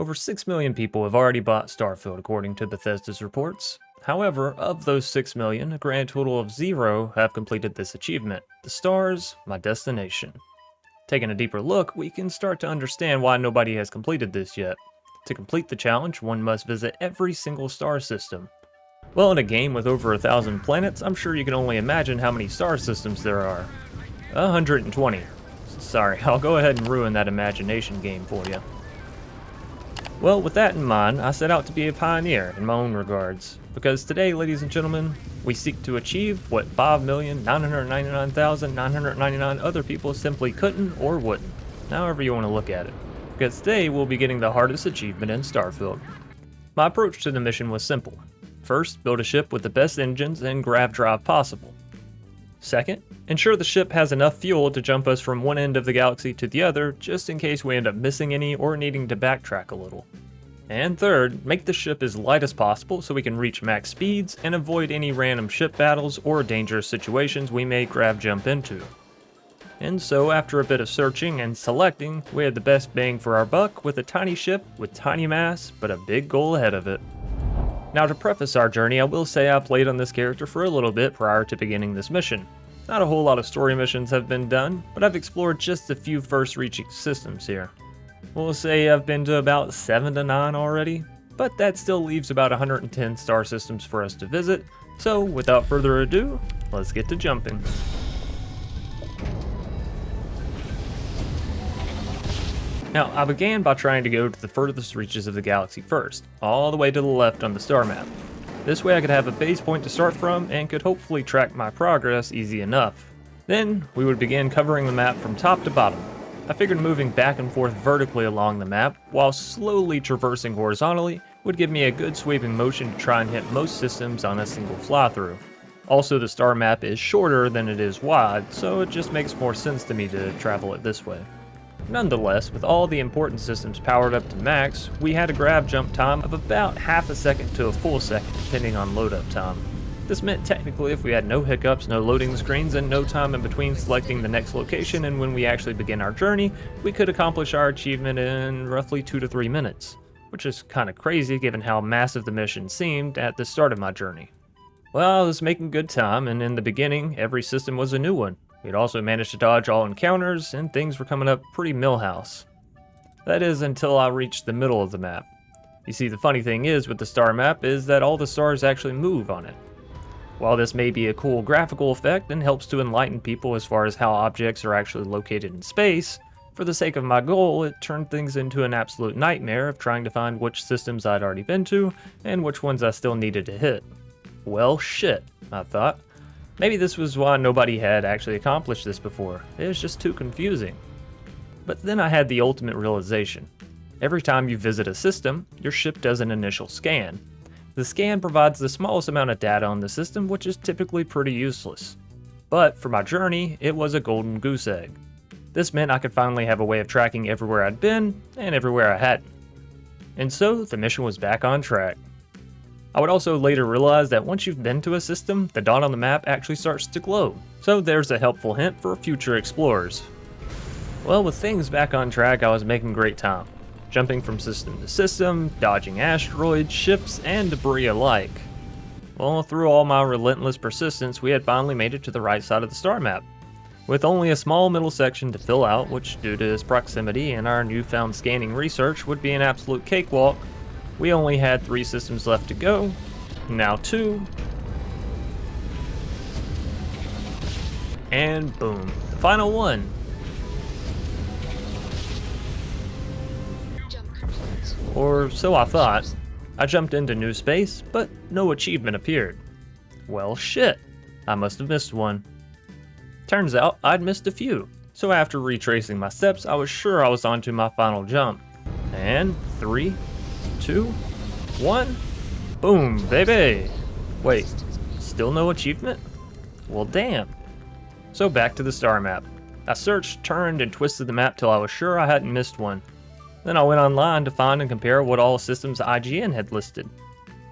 Over 6 million people have already bought Starfield according to Bethesda's reports. However, of those 6 million, a grand total of 0 have completed this achievement. The stars, my destination. Taking a deeper look, we can start to understand why nobody has completed this yet. To complete the challenge, one must visit every single star system. Well, in a game with over 1,000 planets, I'm sure you can only imagine how many star systems there are. 120. Sorry, I'll go ahead and ruin that imagination game for you. Well, with that in mind, I set out to be a pioneer in my own regards, because today, ladies and gentlemen, we seek to achieve what 5,999,999 other people simply couldn't or wouldn't, however you want to look at it, because today we'll be getting the hardest achievement in Starfield. My approach to the mission was simple. First, build a ship with the best engines and grav drive possible. Second, ensure the ship has enough fuel to jump us from one end of the galaxy to the other, just in case we end up missing any or needing to backtrack a little. And third, make the ship as light as possible so we can reach max speeds and avoid any random ship battles or dangerous situations we may grav jump into. And so after a bit of searching and selecting, we had the best bang for our buck with a tiny ship with tiny mass, but a big goal ahead of it. Now to preface our journey, I will say I played on this character for a little bit prior to beginning this mission. Not a whole lot of story missions have been done, but I've explored just a few first reaching systems here. We'll say I've been to about 7 to 9 already, but that still leaves about 110 star systems for us to visit, so without further ado, let's get to jumping. Now, I began by trying to go to the furthest reaches of the galaxy first, all the way to the left on the star map. This way I could have a base point to start from and could hopefully track my progress easy enough. Then, we would begin covering the map from top to bottom. I figured moving back and forth vertically along the map, while slowly traversing horizontally, would give me a good sweeping motion to try and hit most systems on a single fly-through. Also, the star map is shorter than it is wide, so it just makes more sense to me to travel it this way. Nonetheless, with all the important systems powered up to max, we had a grav jump time of about half a second to a full second, depending on load up time. This meant technically if we had no hiccups, no loading screens, and no time in between selecting the next location and when we actually begin our journey, we could accomplish our achievement in roughly 2 to 3 minutes, which is kinda crazy given how massive the mission seemed at the start of my journey. Well, I was making good time, and in the beginning, every system was a new one. We'd also managed to dodge all encounters, and things were coming up pretty millhouse. That is until I reached the middle of the map. You see, the funny thing is with the star map is that all the stars actually move on it. While this may be a cool graphical effect and helps to enlighten people as far as how objects are actually located in space, for the sake of my goal, it turned things into an absolute nightmare of trying to find which systems I'd already been to, and which ones I still needed to hit. Well, shit, I thought. Maybe this was why nobody had actually accomplished this before. It was just too confusing. But then I had the ultimate realization. Every time you visit a system, your ship does an initial scan. The scan provides the smallest amount of data on the system, which is typically pretty useless. But for my journey, it was a golden goose egg. This meant I could finally have a way of tracking everywhere I'd been and everywhere I hadn't. And so the mission was back on track. I would also later realize that once you've been to a system, the dot on the map actually starts to glow. So there's a helpful hint for future explorers. Well, with things back on track, I was making great time. Jumping from system to system, dodging asteroids, ships, and debris alike. Well, through all my relentless persistence, we had finally made it to the right side of the star map. With only a small middle section to fill out, which due to its proximity and our newfound scanning research would be an absolute cakewalk, we only had 3 systems left to go, now 2, and boom, the final one. Or so I thought. I jumped into new space, but no achievement appeared. Well, shit, I must have missed one. Turns out I'd missed a few, so after retracing my steps, I was sure I was onto my final jump. And 3, 2, 1, boom, baby! Wait, still no achievement? Well, damn. So back to the star map. I searched, turned, and twisted the map till I was sure I hadn't missed one. Then I went online to find and compare what all systems IGN had listed.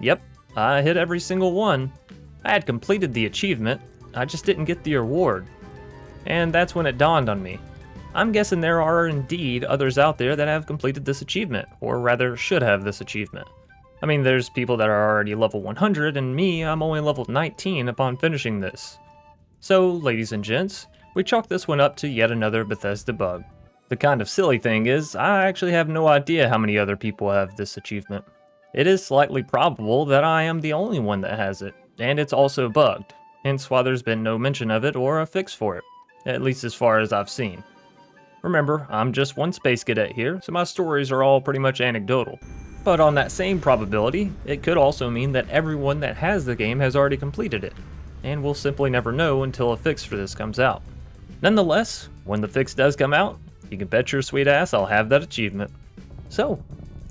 Yep, I hit every single one. I had completed the achievement, I just didn't get the reward. And that's when it dawned on me. I'm guessing there are indeed others out there that have completed this achievement, or rather should have this achievement. I mean, there's people that are already level 100, and me, I'm only level 19 upon finishing this. So, ladies and gents, we chalk this one up to yet another Bethesda bug. The kind of silly thing is, I actually have no idea how many other people have this achievement. It is slightly probable that I am the only one that has it, and it's also bugged, hence why there's been no mention of it or a fix for it, at least as far as I've seen. Remember, I'm just one space cadet here, so my stories are all pretty much anecdotal. But on that same probability, it could also mean that everyone that has the game has already completed it, and we'll simply never know until a fix for this comes out. Nonetheless, when the fix does come out, you can bet your sweet ass I'll have that achievement. So,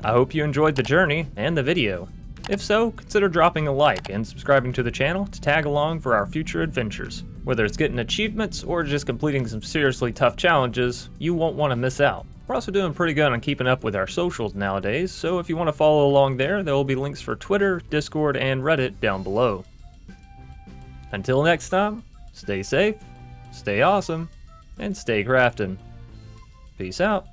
I hope you enjoyed the journey and the video. If so, consider dropping a like and subscribing to the channel to tag along for our future adventures. Whether it's getting achievements or just completing some seriously tough challenges, you won't want to miss out. We're also doing pretty good on keeping up with our socials nowadays, so if you want to follow along there will be links for Twitter, Discord, and Reddit down below. Until next time, stay safe, stay awesome, and stay crafting. Peace out.